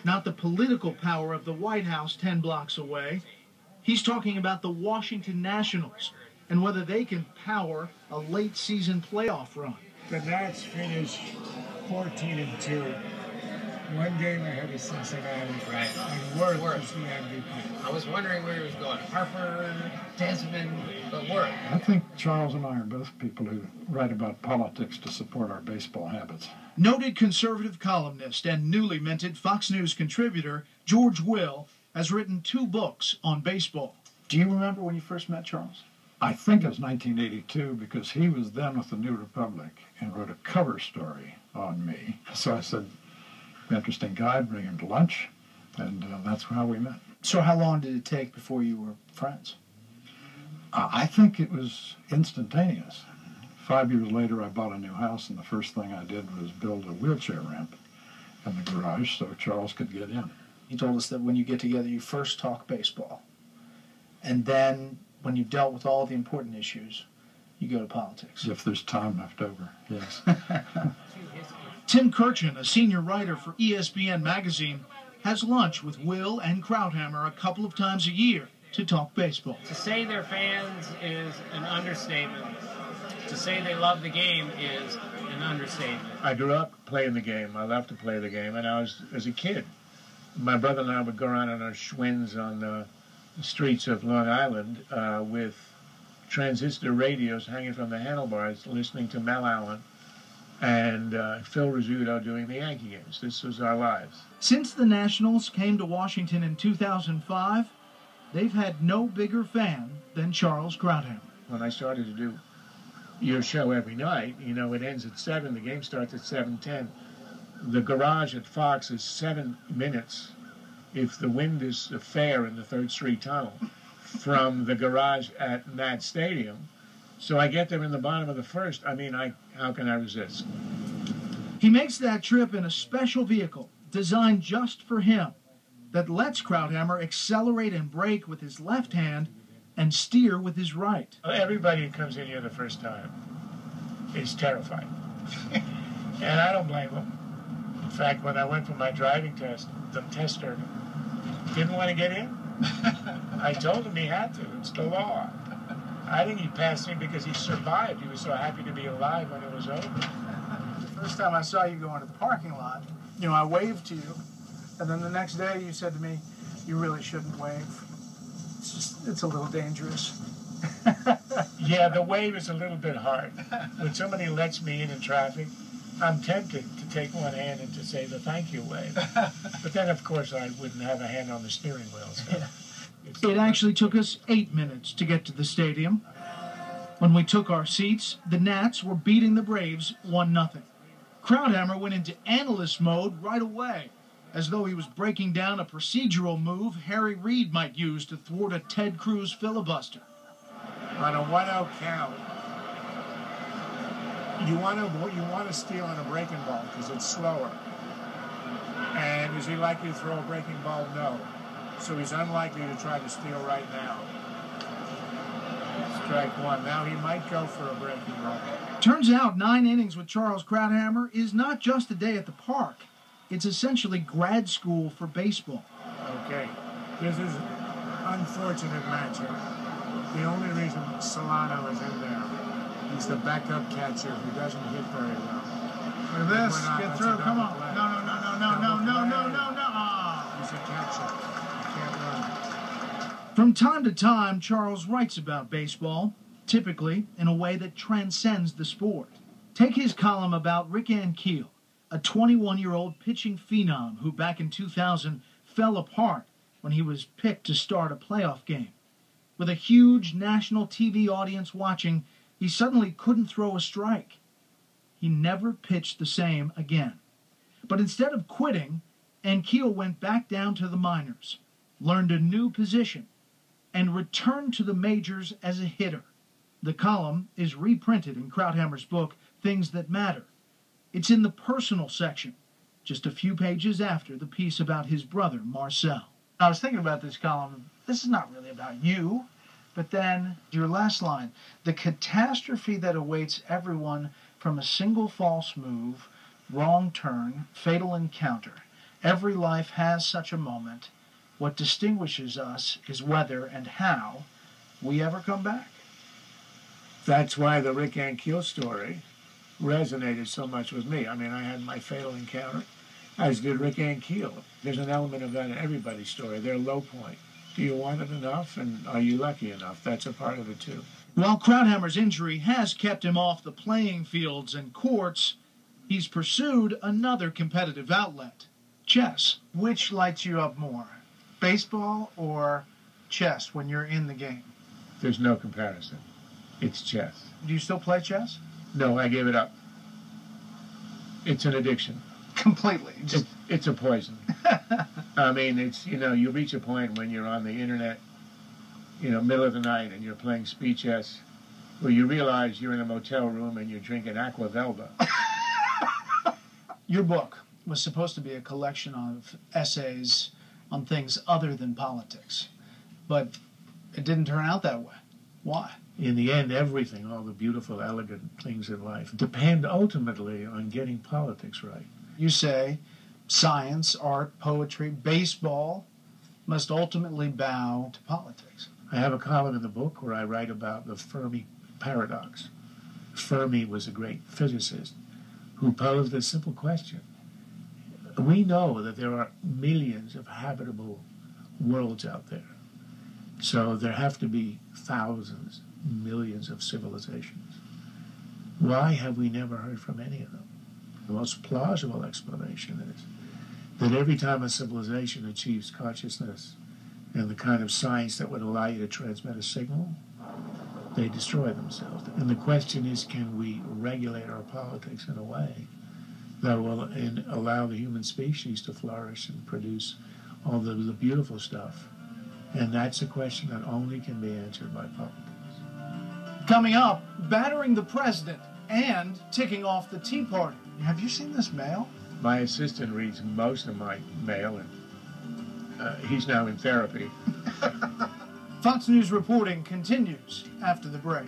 not the political power of the White House 10 blocks away. He's talking about the Washington Nationals and whether they can power a late-season playoff run. The Nats finished 14-2. One game ahead of Cincinnati. Right. And Worth was the MVP. I was wondering where he was going. Harper, Desmond, but Worth. I think Charles and I are both people who write about politics to support our baseball habits. Noted conservative columnist and newly minted Fox News contributor George Will has written 2 books on baseball. Do you remember when you first met Charles? I think it was 1982 because he was then with the New Republic and wrote a cover story on me. So I said, interesting guy, bring him to lunch, and that's how we met. So how long did it take before you were friends? I think it was instantaneous. 5 years later, I bought a new house, and the first thing I did was build a wheelchair ramp in the garage so Charles could get in. You told us that when you get together, you first talk baseball, and then when you've dealt with all the important issues, you go to politics. If there's time left over, yes. Tim Kirchin, a senior writer for ESPN magazine, has lunch with Will and Krauthammer a couple of times a year to talk baseball. To say they're fans is an understatement. To say they love the game is an understatement. I grew up playing the game. I loved to play the game, and as a kid, my brother and I would go around on our Schwinns on the streets of Long Island with transistor radios hanging from the handlebars, listening to Mel Allen and Phil Rizzuto doing the Yankee games. This was our lives. Since the Nationals came to Washington in 2005, they've had no bigger fan than Charles Krauthammer. When I started to do your show every night, you know, it ends at 7, the game starts at 7:10. The garage at Fox is 7 minutes if the wind is fair in the 3rd Street Tunnel from the garage at Nat Stadium. So I get there in the bottom of the 1st. I mean, how can I resist? He makes that trip in a special vehicle designed just for him that lets Krauthammer accelerate and brake with his left hand and steer with his right. Everybody who comes in here the first time is terrified. And I don't blame them. In fact, when I went for my driving test, the tester didn't want to get in. I told him he had to. It's the law. I think he passed me because he survived. He was so happy to be alive when it was over. The first time I saw you go into the parking lot, you know, I waved to you, and then the next day you said to me, you really shouldn't wave. It's a little dangerous. Yeah, the wave is a little bit hard. When somebody lets me in traffic, I'm tempted to take one hand and to say the thank you wave. But then, of course, I wouldn't have a hand on the steering wheel. So. Yeah. It actually took us 8 minutes to get to the stadium. When we took our seats, the Nats were beating the Braves 1-0. Krauthammer went into analyst mode right away, as though he was breaking down a procedural move Harry Reid might use to thwart a Ted Cruz filibuster. On a 1-0 count, you want to steal on a breaking ball because it's slower. And is he likely to throw a breaking ball? No. So he's unlikely to try to steal right now. Strike 1. Now he might go for a breaking ball. Turns out 9 innings with Charles Krauthammer is not just a day at the park. It's essentially grad school for baseball. Okay. This is an unfortunate matchup. The only reason Solano is in there, he's the backup catcher who doesn't hit very well. Look at this. Get through. Come on. No. He's a catcher. He can't run. From time to time, Charles writes about baseball, typically in a way that transcends the sport. Take his column about Rick Ankiel, a 21-year-old pitching phenom who back in 2000 fell apart when he was picked to start a playoff game. With a huge national TV audience watching, he suddenly couldn't throw a strike. He never pitched the same again. But instead of quitting, Ankiel went back down to the minors, learned a new position, and returned to the majors as a hitter. The column is reprinted in Krauthammer's book, Things That Matter. It's in the personal section, just a few pages after the piece about his brother, Marcel. I was thinking about this column. This is not really about you, but then your last line, the catastrophe that awaits everyone from a single false move, wrong turn, fatal encounter, Every life has such a moment. What distinguishes us is whether and how we ever come back. That's why the Rick Ankiel story resonated so much with me. I mean, I had my fatal encounter, as did Rick Ankiel. There's an element of that in everybody's story, their low point. Do you want it enough, and are you lucky enough? That's a part of it, too. While Krauthammer's injury has kept him off the playing fields and courts, he's pursued another competitive outlet, chess. Which lights you up more, baseball or chess when you're in the game? There's no comparison. It's chess. Do you still play chess? No, I gave it up. It's an addiction. Completely. It's a poison. I mean, it's, you reach a point when you're on the internet, middle of the night, and you're playing speed chess, where you realize you're in a motel room and you're drinking Aqua Velva. Your book was supposed to be a collection of essays on things other than politics, but it didn't turn out that way. Why? In the end, everything, all the beautiful, elegant things in life, depend ultimately on getting politics right. You say science, art, poetry, baseball must ultimately bow to politics. I have a column in the book where I write about the Fermi paradox. Fermi was a great physicist who posed a simple question. We know that there are millions of habitable worlds out there. So there have to be thousands, millions of civilizations. Why have we never heard from any of them? The most plausible explanation is that every time a civilization achieves consciousness and the kind of science that would allow you to transmit a signal, they destroy themselves. And the question is, can we regulate our politics in a way that will allow the human species to flourish and produce all the beautiful stuff? And that's a question that only can be answered by politics. Coming up, battering the president and ticking off the Tea Party. Have you seen this mail? My assistant reads most of my mail, and he's now in therapy. Fox News reporting continues after the break.